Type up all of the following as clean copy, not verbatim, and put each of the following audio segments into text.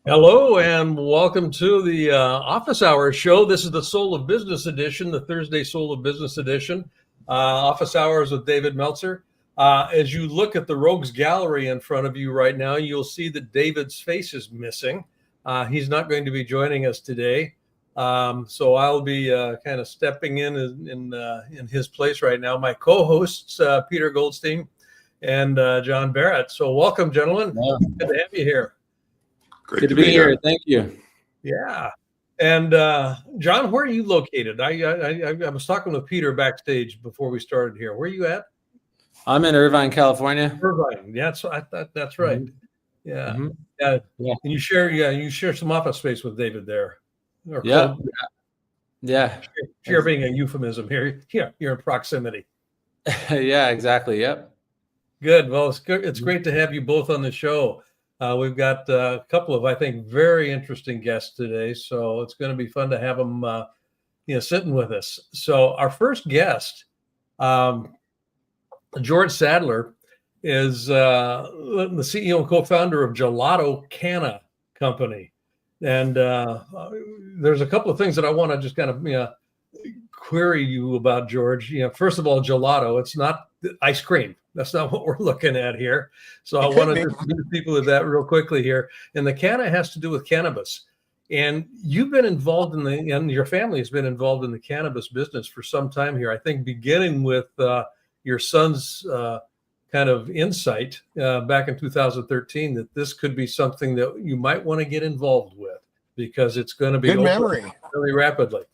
Hello and welcome to the Office Hours show. This is the Soul of Business edition, the Thursday Soul of Business edition. Office Hours with David Meltzer. As you look at the Rogues Gallery in front of you right now, you'll see that David's face is missing. He's not going to be joining us today. So I'll be kind of stepping in his place right now. My co-hosts, Peter Goldstein and John Barrett. So welcome, gentlemen. Yeah. Good to have you here. Good to be here. Thank you. Yeah. And John, where are you located? I was talking with Peter backstage before we started here. Where are you at? I'm in Irvine, California. Irvine. Yeah, that's right. Mm-hmm. Yeah. Mm-hmm. Yeah. And you share some office space with David there. Yeah. Yeah. Share being a euphemism here. Yeah, you're in proximity. Yeah, exactly. Yep. Good. Well, it's great to have you both on the show. We've got a couple of, I think, very interesting guests today, so it's going to be fun to have them, sitting with us. So our first guest, George Sadler, is the CEO and co-founder of Gelato Canna Company, and there's a couple of things that I want to just kind of query you about, George. First of all, gelato, it's not ice cream. That's not what we're looking at here. So I want to introduce people to that real quickly here. And the canna has to do with cannabis. And you've been involved and your family has been involved in the cannabis business for some time here. I think beginning with your son's kind of insight back in 2013 that this could be something that you might want to get involved with because it's going to be good memory really rapidly.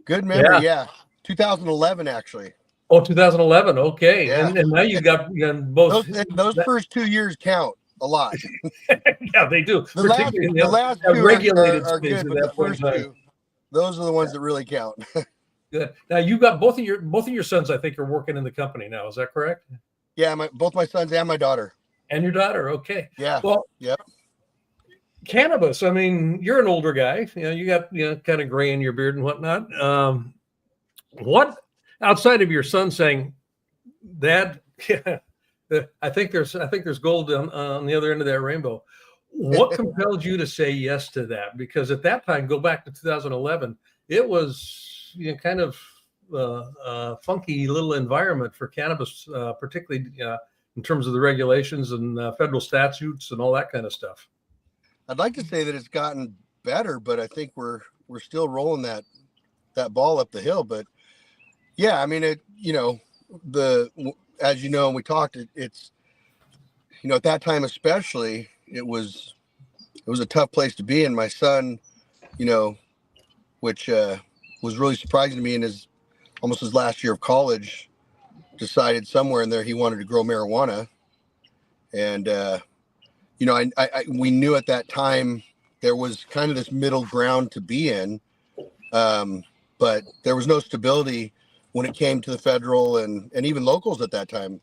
Good memory, yeah. 2011, actually. Oh, 2011. Okay. Yeah. And now you got both. Those first 2 years count a lot. Yeah, they do. The last two regulated are good, but the first two, those are the ones that really count. Good. Now you got both of your sons, I think, are working in the company now. Is that correct? Yeah, both my sons and my daughter. And your daughter. Okay. Yeah. Well, yep. Cannabis. I mean, you're an older guy. You got kind of gray in your beard and whatnot. What outside of your son saying, "Dad, I think there's gold on the other end of that rainbow." What compelled you to say yes to that? Because at that time, go back to 2011, it was kind of a funky little environment for cannabis, particularly in terms of the regulations and federal statutes and all that kind of stuff. I'd like to say that it's gotten better, but I think we're still rolling that ball up the hill. But yeah, I mean, as you know, and we talked, it's at that time especially, it was a tough place to be in. My son, which was really surprising to me, in almost his last year of college, decided somewhere in there he wanted to grow marijuana, and we knew at that time there was kind of this middle ground to be in, but there was no stability when it came to the federal and even locals at that time.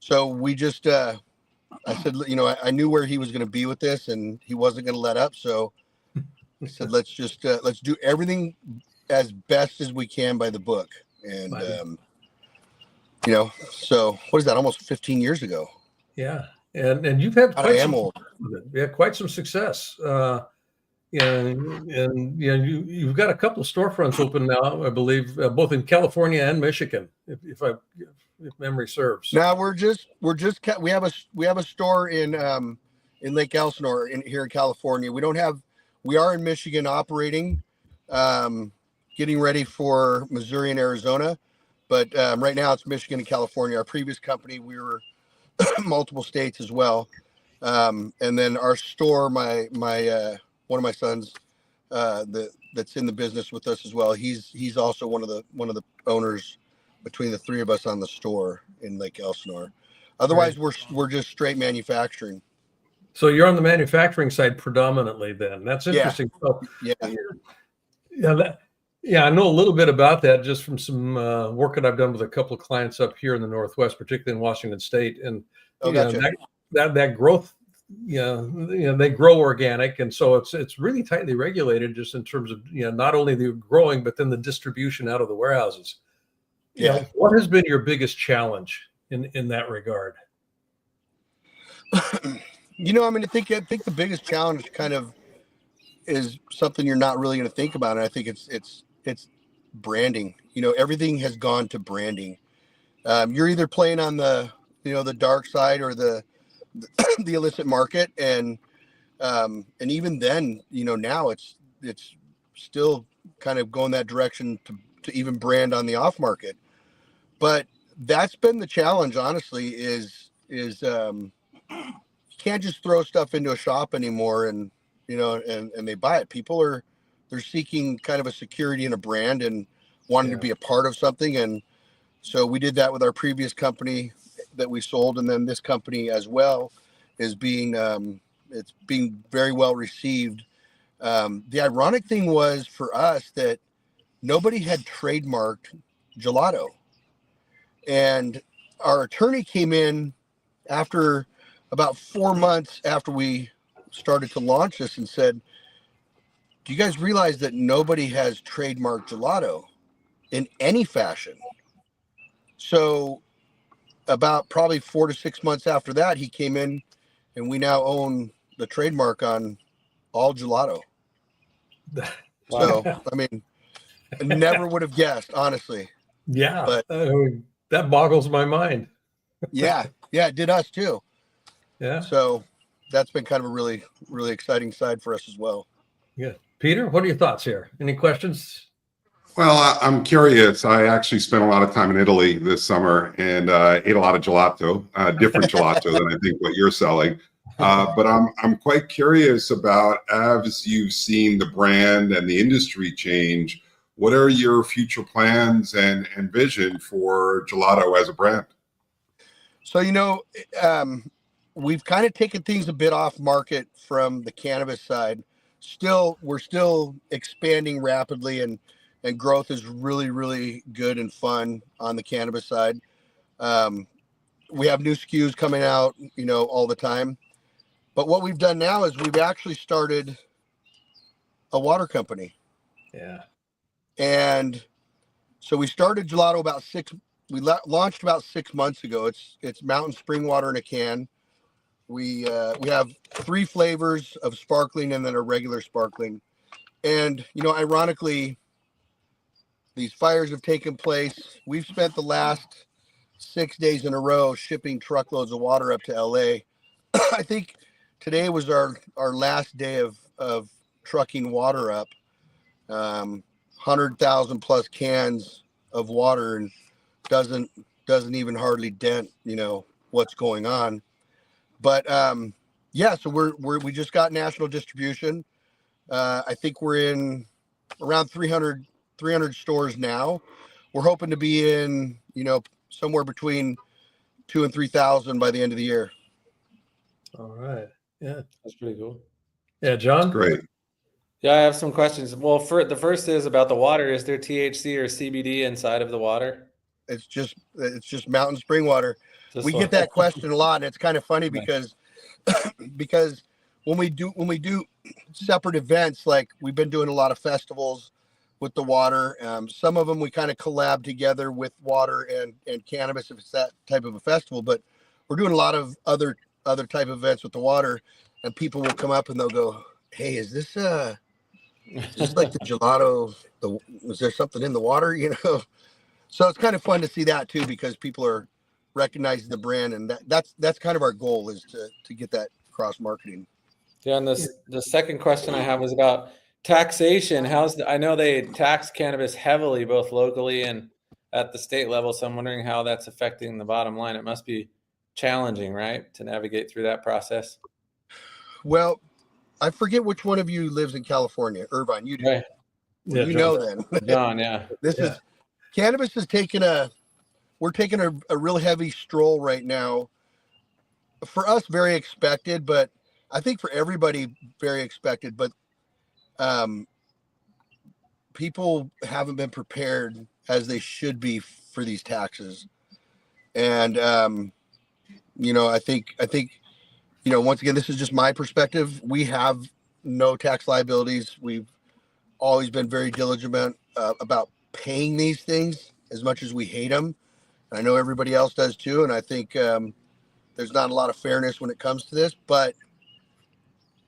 So we just, I said, I knew where he was going to be with this, and he wasn't going to let up. So I said, let's do everything as best as we can by the book. And, so what is that? Almost 15 years ago. Yeah. And you've had quite some success. You've got a couple of storefronts open now, I believe, both in California and Michigan, if memory serves. Now we have a store in Lake Elsinore here in California. We are in Michigan operating, getting ready for Missouri and Arizona, but right now it's Michigan and California. Our previous company, we were multiple states as well, and then our store, my one of my sons that's in the business with us as well, he's also one of the owners between the three of us on the store in Lake Elsinore. Otherwise, right, we're just straight manufacturing. So you're on the manufacturing side predominantly then. That's interesting. Yeah. Yeah, I know a little bit about that just from some work that I've done with a couple of clients up here in the Northwest, particularly in Washington State. And gotcha. that growth, they grow organic, and so it's really tightly regulated just in terms of not only the growing but then the distribution out of the warehouses. Yeah. What has been your biggest challenge in that regard? I mean, I think the biggest challenge kind of is something you're not really going to think about. And I think it's branding. Everything has gone to branding. You're either playing on the dark side or the illicit market. And even then, now it's still kind of going that direction to even brand on the off market. But that's been the challenge, honestly, is you can't just throw stuff into a shop anymore and they buy it. They're seeking kind of a security and a brand and wanting to be a part of something. And so we did that with our previous company that we sold, and then this company as well is being it's being very well received. The ironic thing was for us that nobody had trademarked gelato. And our attorney came in after about 4 months after we started to launch this and said, do you guys realize that nobody has trademarked gelato in any fashion? So about probably 4 to 6 months after that, he came in and we now own the trademark on all gelato. So, I mean, I never would have guessed, honestly. Yeah. But that boggles my mind. Yeah, it did us too. Yeah. So that's been kind of a really, really exciting side for us as well. Yeah. Peter, what are your thoughts here? Any questions? Well, I'm curious. I actually spent a lot of time in Italy this summer and ate a lot of gelato, different gelato than I think what you're selling. But I'm quite curious about, as you've seen the brand and the industry change, what are your future plans and vision for gelato as a brand? So, we've kind of taken things a bit off market from the cannabis side. We're still expanding rapidly, and growth is really, really good and fun on the cannabis side. We have new SKUs coming out, all the time. But what we've done now is we've actually started a water company. Yeah. And so we started gelato launched about 6 months ago. It's mountain spring water in a can. We have 3 flavors of sparkling and then a regular sparkling. And, ironically, these fires have taken place. We've spent the last 6 days in a row shipping truckloads of water up to LA. I think today was our last day of trucking water up. 100,000 plus cans of water, and doesn't even hardly dent, what's going on. But so we just got national distribution. I think we're in around 300 stores now. We're hoping to be in, somewhere between 2,000 and 3,000 by the end of the year. All right. Yeah. That's pretty cool. Yeah, John? Great. Yeah, I have some questions. Well, the first is about the water. Is there THC or CBD inside of the water? It's just mountain spring water. We get that question a lot, and it's kind of funny because when we do separate events, like we've been doing a lot of festivals with the water. Some of them we kind of collab together with water and cannabis if it's that type of a festival. But we're doing a lot of other type of events with the water, and people will come up and they'll go, "Hey, is this like the gelato? Was there something in the water?" So it's kind of fun to see that too, because people are recognizing the brand, and that's kind of our goal, is to get that cross marketing. Yeah, and the second question I have was about taxation. I know they tax cannabis heavily, both locally and at the state level. So I'm wondering how that's affecting the bottom line. It must be challenging, right, to navigate through that process. Well, I forget which one of you lives in California. Irvine, you do. Right. Yeah, then. John, yeah. Cannabis is we're taking a real heavy stroll right now. For us, very expected, but I think for everybody, very expected. But people haven't been prepared as they should be for these taxes. And, I think, once again, this is just my perspective. We have no tax liabilities. We've always been very diligent about paying these things, as much as we hate them. I know everybody else does too. And I think there's not a lot of fairness when it comes to this, but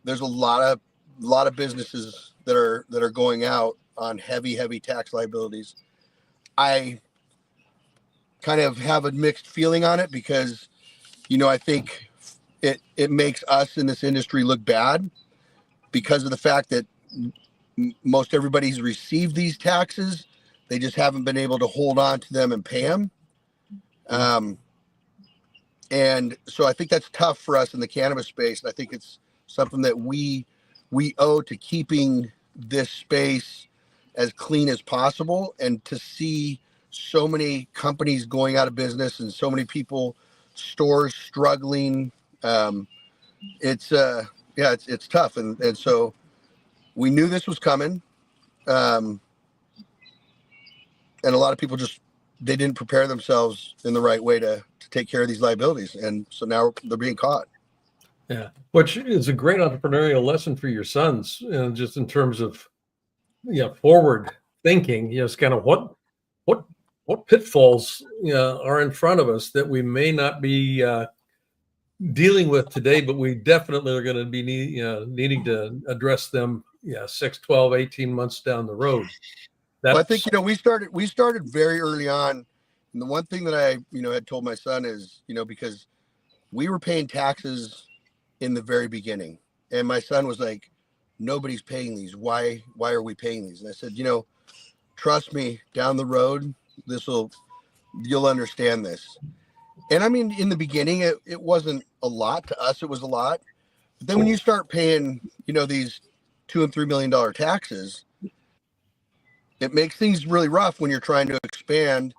there's a lot of businesses that are going out on heavy tax liabilities. I kind of have a mixed feeling on it because, I think it makes us in this industry look bad because of the fact that most everybody's received these taxes. They just haven't been able to hold on to them and pay them. And so I think that's tough for us in the cannabis space. And I think it's something that we owe to keeping this space as clean as possible. And to see so many companies going out of business and so many stores struggling. It's tough. And so we knew this was coming. And a lot of people they didn't prepare themselves in the right way to take care of these liabilities. And so now they're being caught. Yeah. Which is a great entrepreneurial lesson for your sons, just in terms of, forward thinking, it's kind of what pitfalls, are in front of us that we may not be, dealing with today, but we definitely are going to be needing to address them 6, 12, 18 months down the road. Well, I think we started very early on, and the one thing that I had told my son is, because we were paying taxes in the very beginning, and my son was like, nobody's paying these, why are we paying these? And I said, trust me, down the road you'll understand this. And I mean, in the beginning, it wasn't a lot to us. It was a lot. But then when you start paying, these $2 and $3 million taxes, it makes things really rough when you're trying to expand,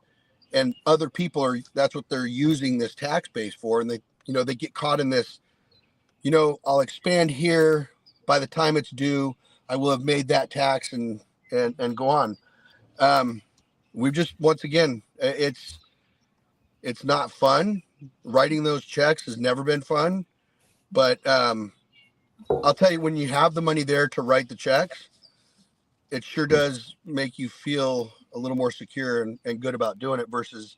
and other people that's what they're using this tax base for. And they get caught in this, I'll expand here. By the time it's due, I will have made that tax and go on. We've just, once again, it's not fun. Writing those checks has never been fun, but I'll tell you, when you have the money there to write the checks, it sure does make you feel a little more secure and good about doing it versus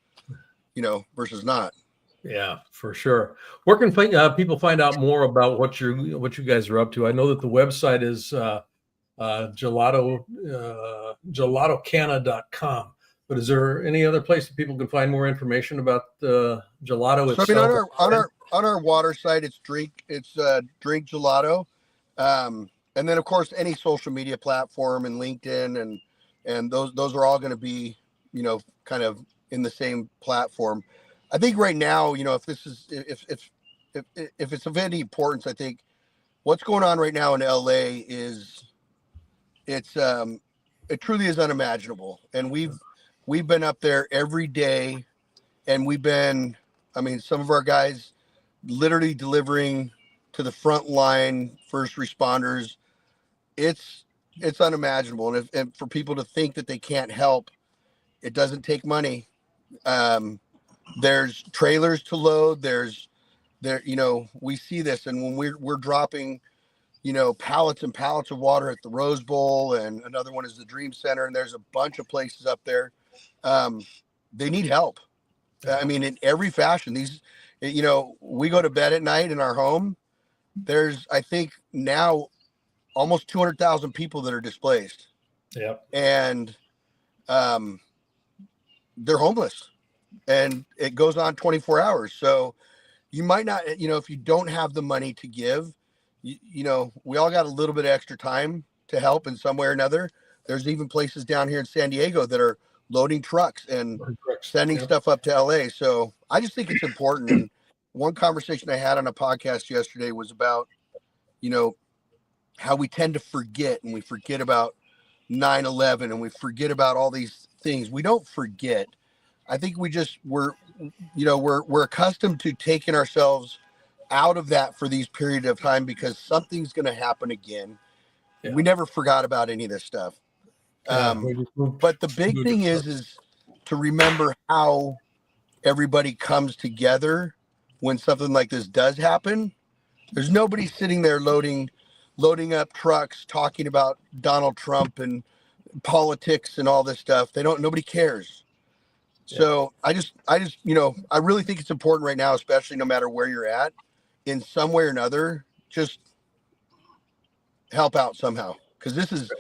not. Yeah, for sure. Where can people find out more about what you guys are up to? I know that the website is gelatocana.com. But is there any other place that people can find more information about the gelato itself? So, I mean, on our water site, it's Drink Gelato, and then of course any social media platform and LinkedIn and those are all going to be kind of in the same platform. I think right now, if it's of any importance, I think what's going on right now in LA is it truly is unimaginable, and we've been up there every day, and some of our guys literally delivering to the front line first responders. It's unimaginable. And for people to think that they can't help, it doesn't take money. There's trailers to load. We see this. And when we're dropping, pallets and pallets of water at the Rose Bowl, and another one is the Dream Center. And there's a bunch of places up there. They need help. I mean, in every fashion. We go to bed at night in our home. There's, I think now, almost 200,000 people that are displaced. Yep. And they're homeless, and it goes on 24 hours. So you might not, if you don't have the money to give, we all got a little bit of extra time to help in some way or another. There's even places down here in San Diego that are loading trucks and sending stuff up to LA. So I just think it's important. And one conversation I had on a podcast yesterday was about, how we tend to forget, and we forget about 9/11, and we forget about all these things. We don't forget. I think we're accustomed to taking ourselves out of that for these periods of time because something's going to happen again. Yeah. We never forgot about any of this stuff. But the big thing is to remember how everybody comes together when something like this does happen. There's nobody sitting there loading up trucks, talking about Donald Trump and politics and all this stuff. Nobody cares. Yeah. So I really think it's important right now, especially no matter where you're at, in some way or another, just help out somehow, because this is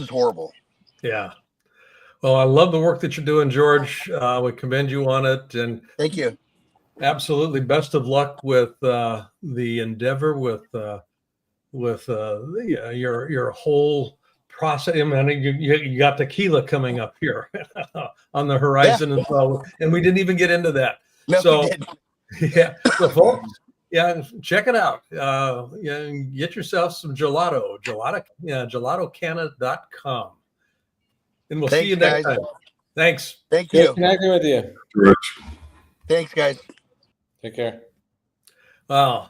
horrible. Yeah. Well, I love the work that you're doing, George. We commend you on it, and Thank you. absolutely best of luck with the endeavor with your whole process. I mean, you got tequila coming up here on the horizon, and we didn't even get into that. No, So we didn't. yeah, so folks, yeah, check it out. Yeah, get yourself some gelato, gelatocana.com. And we'll see Thanks, you next guys. time. Thanks. Thank Good you. connecting with you. George. Thanks, guys. Take care. Wow.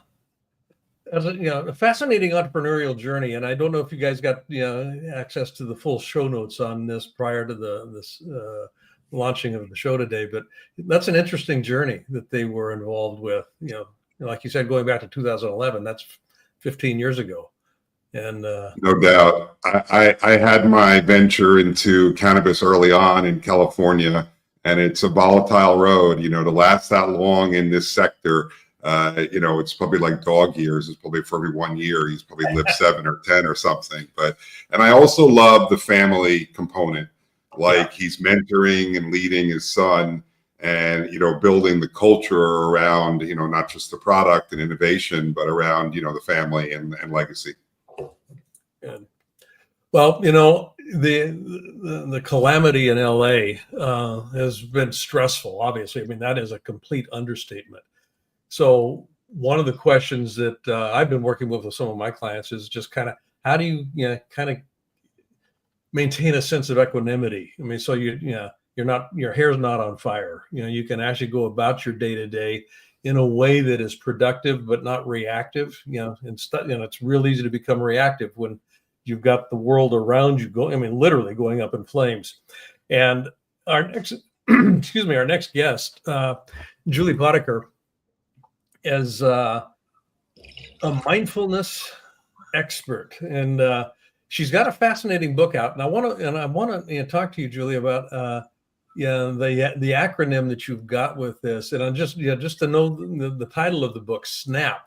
As a fascinating entrepreneurial journey, and I don't know if you guys got access to the full show notes on this prior to this launching of the show today, but that's an interesting journey that they were involved with. Like you said, going back to 2011, that's 15 years ago, and No doubt. I had my venture into cannabis early on in California, and it's a volatile road. To last that long in this sector, it's probably like dog years. It's probably for every 1 year, he's probably lived 7 or 10 or something. And I also love the family component, like he's mentoring and leading his son, and building the culture around not just the product and innovation, but around the family and legacy. Good. Well, the calamity in LA has been stressful. Obviously, I mean, that is a complete understatement. So one of the questions that I've been working with some of my clients is just kind of how do you kind of maintain a sense of equanimity? I mean, so your hair's not on fire. You can actually go about your day to day in a way that is productive but not reactive. It's real easy to become reactive when you've got the world around you literally going up in flames. And our next, our next guest, Julie Potiker, is a mindfulness expert, and she's got a fascinating book out. And I want to talk to you, Julie, about the acronym that you've got with this. And I'm just to know the title of the book, SNAP!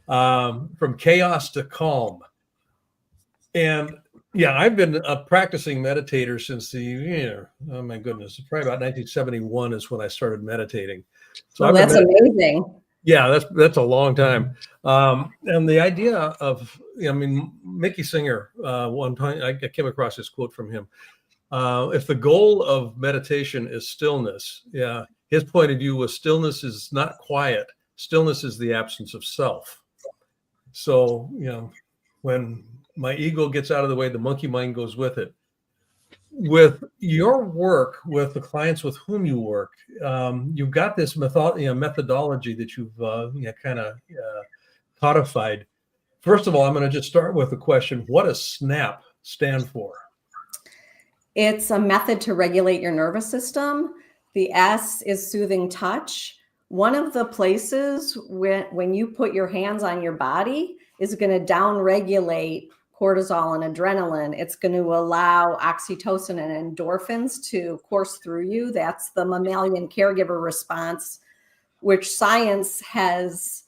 From chaos to calm. And I've been a practicing meditator since oh my goodness, probably about 1971 is when I started meditating. So that's amazing. Yeah, that's a long time. And the idea of, Mickey Singer, one time I came across this quote from him. If the goal of meditation is stillness, his point of view was stillness is not quiet. Stillness is the absence of self. So, when my ego gets out of the way, the monkey mind goes with it. With your work, with the clients with whom you work, you've got this methodology that you've kind of codified. First of all, I'm going to just start with the question: what does SNAP stand for? It's a method to regulate your nervous system. The S is soothing touch. One of the places when you put your hands on your body is going to downregulate cortisol and adrenaline. It's going to allow oxytocin and endorphins to course through you. That's the mammalian caregiver response, which science has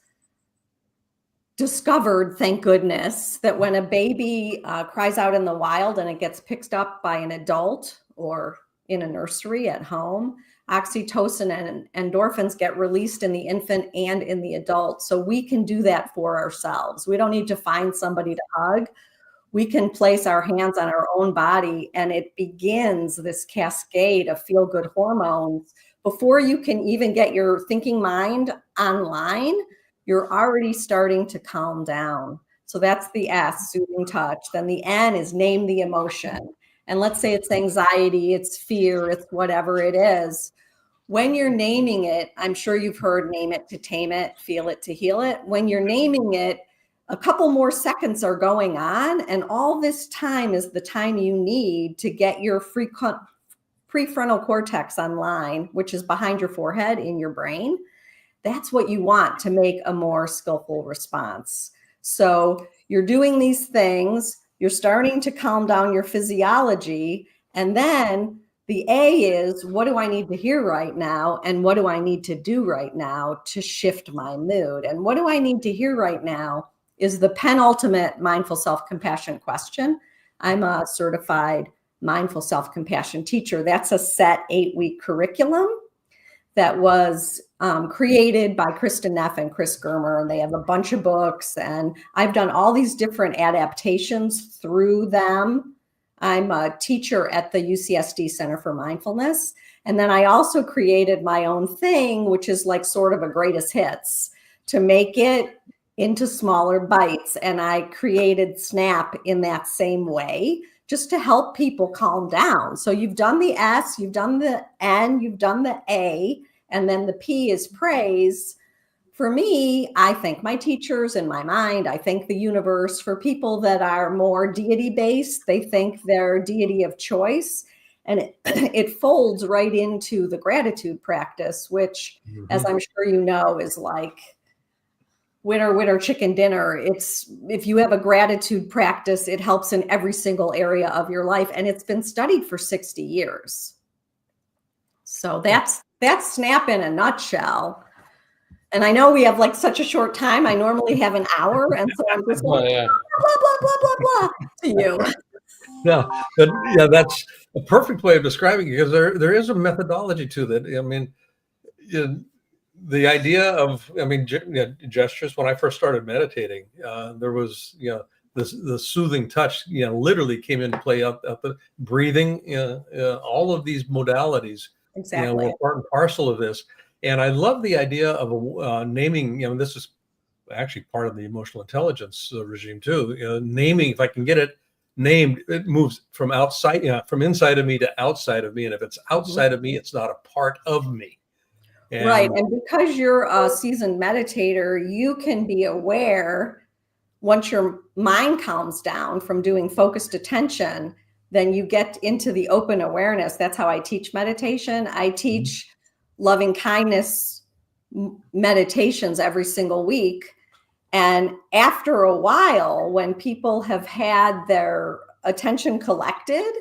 discovered, thank goodness, that when a baby cries out in the wild and it gets picked up by an adult or in a nursery at home, oxytocin and endorphins get released in the infant and in the adult. So we can do that for ourselves. We don't need to find somebody to hug. We can place our hands on our own body, and it begins this cascade of feel-good hormones. Before you can even get your thinking mind online, you're already starting to calm down. So that's the S, soothing touch. Then the N is name the emotion. And let's say it's anxiety, it's fear, it's whatever it is. When you're naming it, I'm sure you've heard name it to tame it, feel it to heal it. When you're naming it, a couple more seconds are going on, and all this time is the time you need to get your prefrontal cortex online, which is behind your forehead in your brain. That's what you want to make a more skillful response. So you're doing these things, you're starting to calm down your physiology, and then the A is, what do I need to hear right now? And what do I need to do right now to shift my mood? And what do I need to hear right now is the penultimate mindful self-compassion question. I'm a certified mindful self-compassion teacher. That's a set 8-week curriculum that was created by Kristen Neff and Chris Germer, and they have a bunch of books, and I've done all these different adaptations through them. I'm a teacher at the UCSD Center for Mindfulness, and then I also created my own thing, which is like sort of a greatest hits, to make it into smaller bites, and I created SNAP in that same way, just to help people calm down. So you've done the S, you've done the N, you've done the A, and then the P is praise. For me, I thank my teachers in my mind. I thank the universe. For people that are more deity-based, they thank their deity of choice. And it folds right into the gratitude practice, which, as I'm sure you know, is like winner, winner, chicken dinner. It's, if you have a gratitude practice, it helps in every single area of your life. And it's been studied for 60 years. So that's SNAP in a nutshell. And I know we have like such a short time. I normally have an hour. And so I'm just like, blah, blah, blah, blah, blah, to you. Yeah, but yeah, that's a perfect way of describing it, because there is a methodology to that. I mean, the idea of, I mean, gestures. When I first started meditating, there was, the soothing touch, literally came into play up the breathing. All of these modalities, Exactly. were part and parcel of this. And I love the idea of naming. This is actually part of the emotional intelligence regime too. Naming, if I can get it named, it moves from outside, from inside of me to outside of me. And if it's outside of me, it's not a part of me. Right. And because you're a seasoned meditator, you can be aware once your mind calms down from doing focused attention, then you get into the open awareness. That's how I teach meditation. I teach loving kindness meditations every single week. And after a while, when people have had their attention collected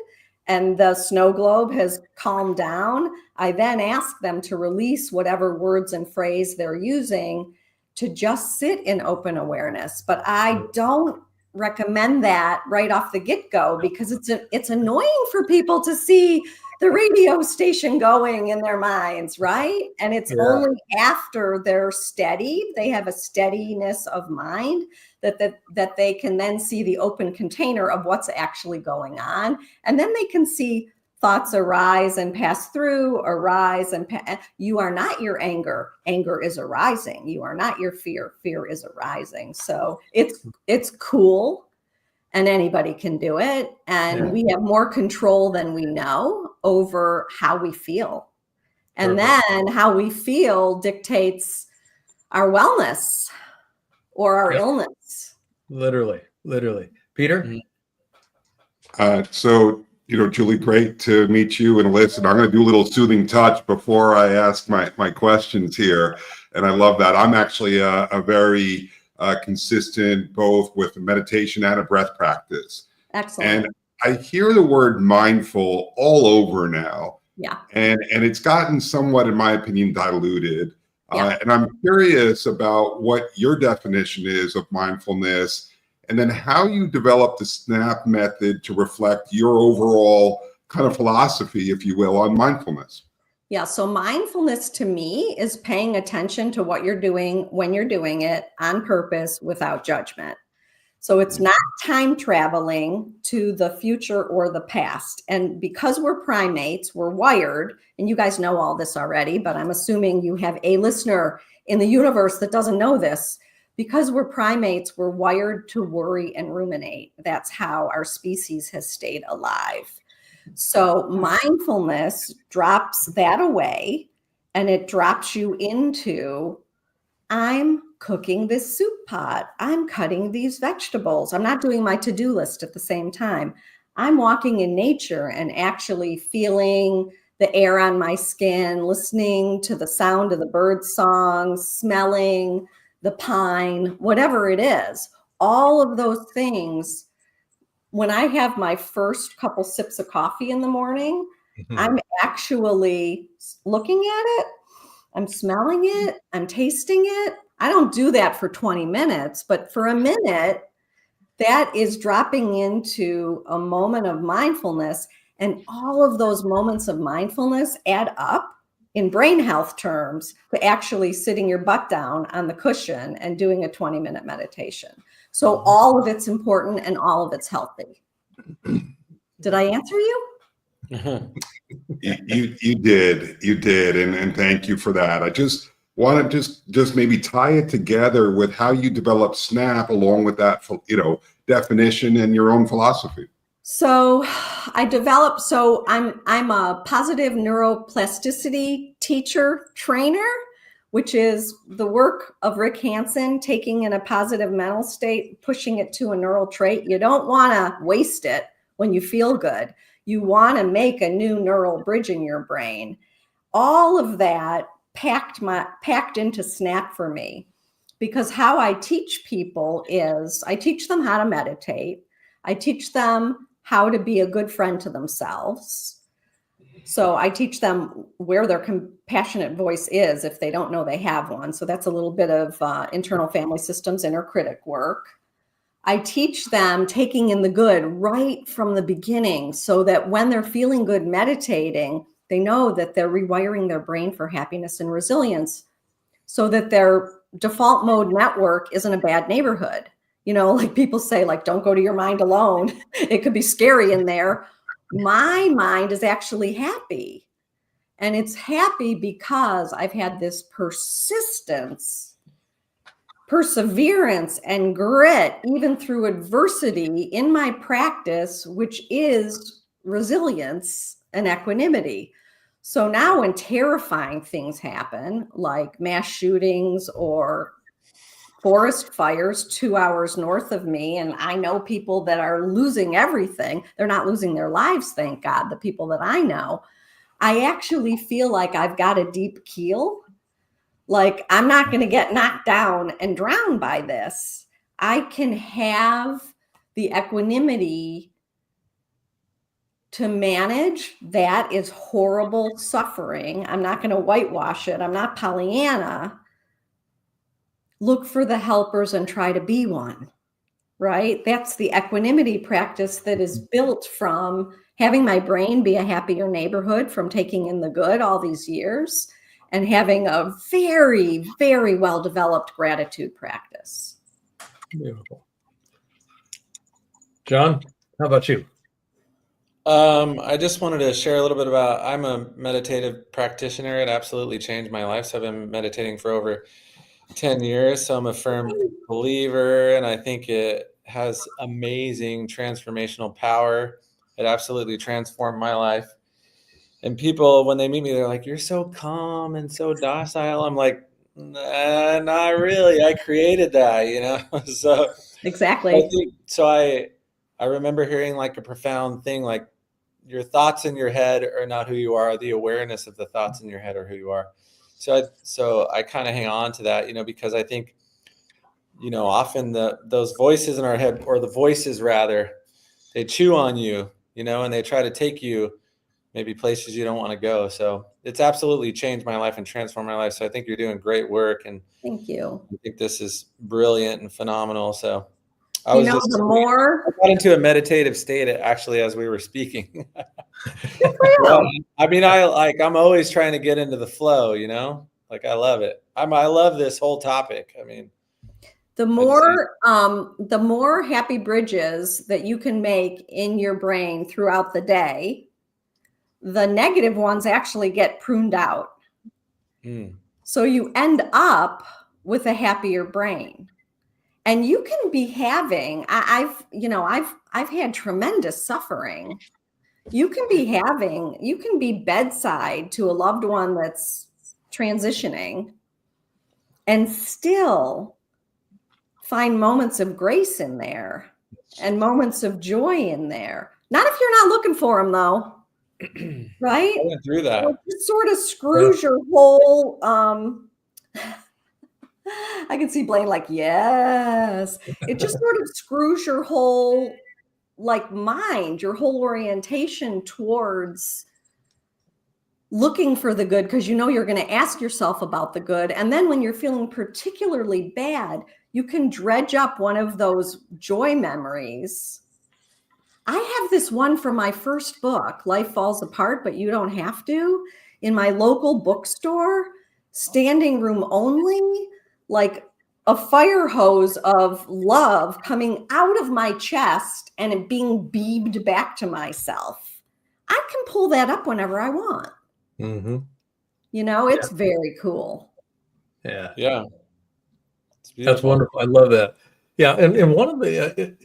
and the snow globe has calmed down, I then ask them to release whatever words and phrase they're using to just sit in open awareness. But I don't recommend that right off the get-go, because it's annoying for people to see the radio station going in their minds, right? And it's only after they're steady, they have a steadiness of mind, that they can then see the open container of what's actually going on. And then they can see thoughts arise and pass through, arise and you are not your anger. Anger is arising. You are not your fear. Fear is arising. So it's cool, and anybody can do it. And we have more control than we know over how we feel. And then how we feel dictates our wellness or our illness. Literally. Peter? So, Julie, great to meet you and listen. I'm going to do a little soothing touch before I ask my questions here. And I love that. I'm actually a very consistent, both with meditation and a breath practice. Excellent. And I hear the word mindful all over now. Yeah. And it's gotten somewhat, in my opinion, diluted. And I'm curious about what your definition is of mindfulness, and then how you develop the SNAP method to reflect your overall kind of philosophy, if you will, on mindfulness. Yeah. So mindfulness to me is paying attention to what you're doing when you're doing it on purpose without judgment. So it's not time traveling to the future or the past. And because we're primates, we're wired, and you guys know all this already, but I'm assuming you have a listener in the universe that doesn't know this. Because we're primates, we're wired to worry and ruminate. That's how our species has stayed alive. So mindfulness drops that away, and it drops you into, I'm cooking this soup pot. I'm cutting these vegetables. I'm not doing my to-do list at the same time. I'm walking in nature and actually feeling the air on my skin, listening to the sound of the bird songs, smelling the pine, whatever it is. All of those things. When I have my first couple sips of coffee in the morning, I'm actually looking at it. I'm smelling it. I'm tasting it. I don't do that for 20 minutes, but for a minute, that is dropping into a moment of mindfulness. And all of those moments of mindfulness add up in brain health terms to actually sitting your butt down on the cushion and doing a 20-minute meditation. So all of it's important and all of it's healthy. Did I answer you? You did, and thank you for that. I just want to just maybe tie it together with how you develop SNAP along with that, definition and your own philosophy. So I'm a positive neuroplasticity teacher trainer, which is the work of Rick Hansen, taking in a positive mental state, pushing it to a neural trait. You don't want to waste it when you feel good. You want to make a new neural bridge in your brain. All of that packed into SNAP for me, because how I teach people is I teach them how to meditate. I teach them how to be a good friend to themselves. So I teach them where their compassionate voice is if they don't know they have one. So that's a little bit of internal family systems, inner critic work. I teach them taking in the good right from the beginning so that when they're feeling good meditating, they know that they're rewiring their brain for happiness and resilience so that their default mode network isn't a bad neighborhood. Like people say, like, don't go to your mind alone. It could be scary in there. My mind is actually happy. And it's happy because I've had this perseverance and grit, even through adversity in my practice, which is resilience and equanimity. So now when terrifying things happen, like mass shootings or forest fires 2 hours north of me, and I know people that are losing everything. They're not losing their lives, thank God, the people that I know. I actually feel like I've got a deep keel. Like, I'm not going to get knocked down and drowned by this. I can have the equanimity to manage that is horrible suffering. I'm not going to whitewash it. I'm not Pollyanna. Look for the helpers and try to be one, right? That's the equanimity practice that is built from having my brain be a happier neighborhood from taking in the good all these years and having a very, very well-developed gratitude practice. Beautiful. John, how about you? I just wanted to share a little bit about, I'm a meditative practitioner. It absolutely changed my life. So I've been meditating for over 10 years. So I'm a firm believer, and I think it has amazing transformational power. It absolutely transformed my life. And people, when they meet me, they're like, you're so calm and so docile. I'm like, nah, not really. I created that, So Exactly. I remember hearing like a profound thing, like your thoughts in your head are not who you are. The awareness of the thoughts in your head are who you are. So I kind of hang on to that, because I think, often those voices in our head, or the voices rather, they chew on you, and they try to take you maybe places you don't want to go. So it's absolutely changed my life and transformed my life. So I think you're doing great work, and Thank you. I think this is brilliant and phenomenal. So I I got into a meditative state actually as we were speaking. Good for you. I mean, I'm always trying to get into the flow, like I love it. I love this whole topic. I mean, the more happy bridges that you can make in your brain throughout the day, the negative ones actually get pruned out. So you end up with a happier brain. And you can be having, I've had tremendous suffering. You can be bedside to a loved one that's transitioning and still find moments of grace in there and moments of joy in there. Not if you're not looking for them, though. Right? I went through that. It just sort of screws your whole, I can see Blaine like, yes. It just sort of screws your whole mind, your whole orientation towards looking for the good because you know you're going to ask yourself about the good. And then when you're feeling particularly bad, you can dredge up one of those joy memories. I have this one from my first book, Life Falls Apart, but You Don't Have to, in my local bookstore, standing room only, like a fire hose of love coming out of my chest and it being beamed back to myself. I can pull that up whenever I want. Mm-hmm. You know, it's very cool. Yeah. Yeah. That's wonderful. I love that. Yeah. And one of the,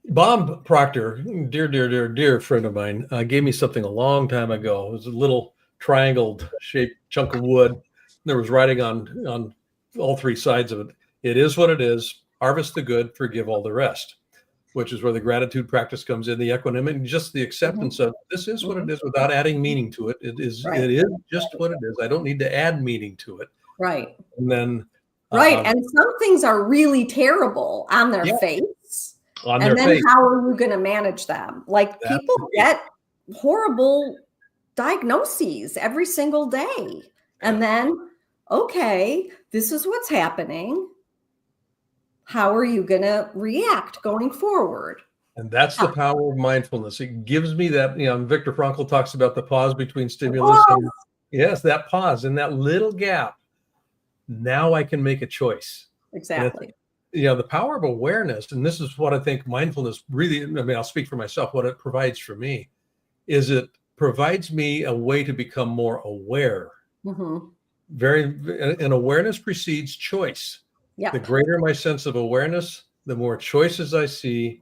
Bob Proctor, dear friend of mine, gave me something a long time ago. It was a little triangled shaped chunk of wood. There was writing on all three sides of it. It is what it is. Harvest the good, forgive all the rest, which is where the gratitude practice comes in, the equanimity, and just the acceptance of this is what it is without adding meaning to it. It is just what it is. I don't need to add meaning to it. Right. And then and some things are really terrible on their face. And then how are you going to manage them? Like people get horrible diagnoses every single day. And then, okay, this is what's happening. How are you going to react going forward? And that's the power of mindfulness. It gives me that, Viktor Frankl talks about the pause between stimulus and that pause in that little gap. Now I can make a choice. Exactly. The power of awareness, and this is what I think mindfulness really, I'll speak for myself, what it provides for me is it provides me a way to become more aware. Mm-hmm. And awareness precedes choice. Yep. The greater my sense of awareness, the more choices I see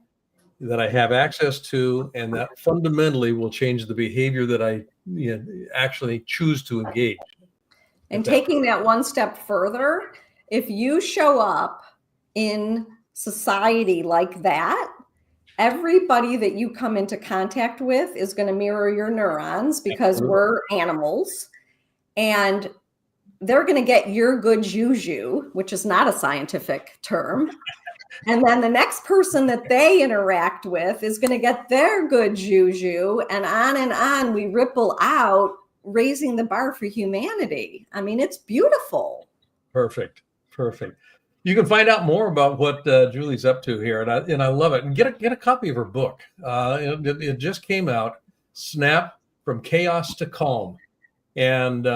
that I have access to, and that fundamentally will change the behavior that I actually choose to engage. And taking that one step further, if you show up in society like that, everybody that you come into contact with is going to mirror your neurons because we're animals, and they're going to get your good juju, which is not a scientific term. And then the next person that they interact with is going to get their good juju, and on we ripple out, raising the bar for humanity. I mean, it's beautiful. Perfect. You can find out more about what Julie's up to here, and I love it. And get a copy of her book. It just came out, Snap from Chaos to Calm. And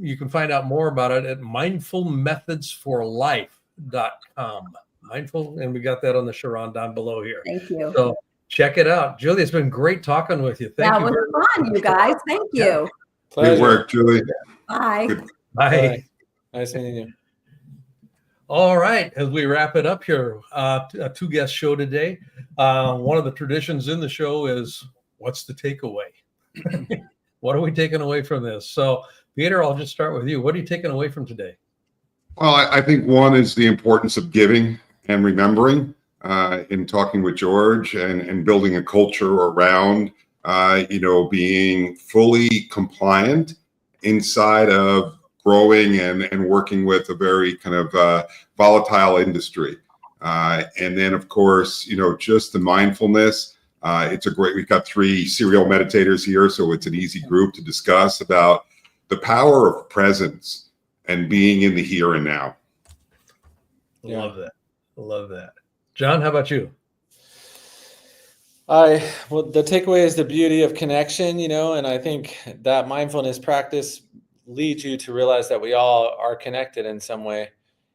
you can find out more about it at mindfulmethodsforlife.com. Mindful, and we got that on the Sharon down below here. Thank you. So check it out. Julie, it's been great talking with you. Thank you. That was fun, you guys. Thank you. Yeah. Good work, Julie. Bye. Bye. Nice meeting you. All right, as we wrap it up here, a two-guest show today. One of the traditions in the show is, what's the takeaway? What are we taking away from this? So, Peter, I'll just start with you. What are you taking away from today? Well, I think one is the importance of giving and remembering in talking with George and building a culture around, being fully compliant inside of growing and working with a very kind of volatile industry. And then, of course, just the mindfulness. We've got 3 serial meditators here, so it's an easy group to discuss about the power of presence and being in the here and now. Love that. John, how about you? Well, the takeaway is the beauty of connection, and I think that mindfulness practice leads you to realize that we all are connected in some way.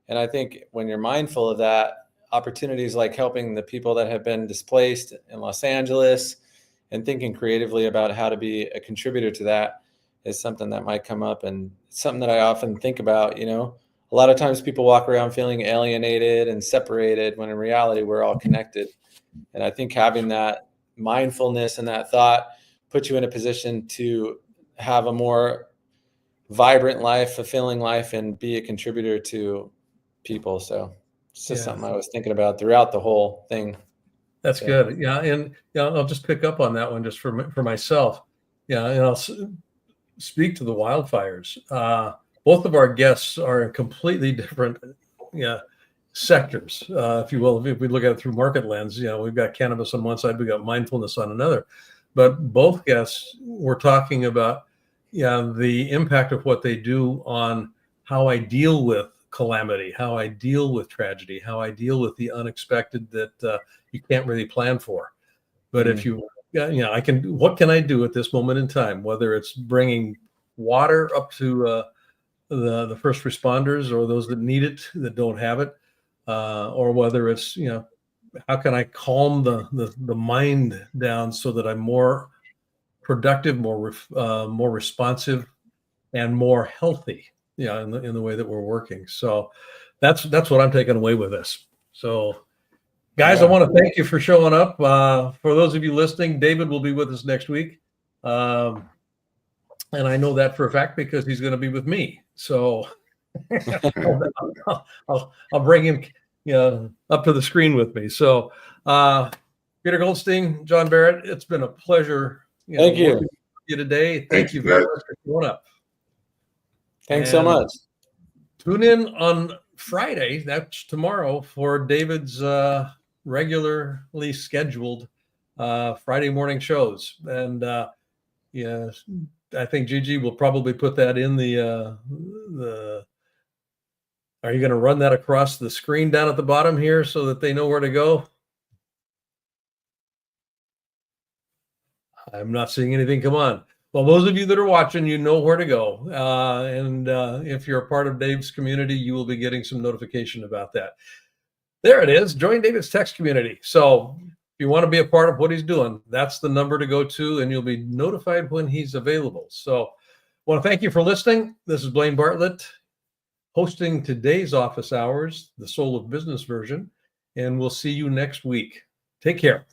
And I think when you're mindful of that, opportunities like helping the people that have been displaced in Los Angeles and thinking creatively about how to be a contributor to that is something that might come up, and something that I often think about. A lot of times people walk around feeling alienated and separated when in reality we're all connected. And I think having that mindfulness and that thought puts you in a position to have a more vibrant life, fulfilling life, and be a contributor to people. So it's just something I was thinking about throughout the whole thing. That's good. Yeah. And I'll just pick up on that one just for myself. Yeah. And I'll speak to the wildfires. Both of our guests are in completely different sectors, if you will. If we look at it through market lens, we've got cannabis on one side, we've got mindfulness on another. But both guests were talking about the impact of what they do on how I deal with calamity, how I deal with tragedy, how I deal with the unexpected that you can't really plan for. But if you, what can I do at this moment in time, whether it's bringing water up to the first responders or those that need it, that don't have it, or whether it's, how can I calm the mind down so that I'm more productive, more responsive, and more healthy, in the way that we're working. So that's what I'm taking away with this. So guys, I want to thank you for showing up. For those of you listening, David will be with us next week. And I know that for a fact because he's going to be with me. So I'll bring him up to the screen with me. So Peter Goldstein, John Barrett, it's been a pleasure. Thank you. With you today. Thank you very much for showing up. Thanks so much. Tune in on Friday, that's tomorrow, for David's regularly scheduled Friday morning shows. And I think Gigi will probably put that in the are you going to run that across the screen down at the bottom here so that they know where to go? I'm not seeing anything come on. Well, those of you that are watching, you know where to go. And if you're a part of Dave's community, you will be getting some notification about that. There it is. Join David's text community. So if you want to be a part of what he's doing, that's the number to go to, and you'll be notified when he's available. So I want to thank you for listening. This is Blaine Bartlett hosting today's office hours, the Soul of Business version, and we'll see you next week. Take care.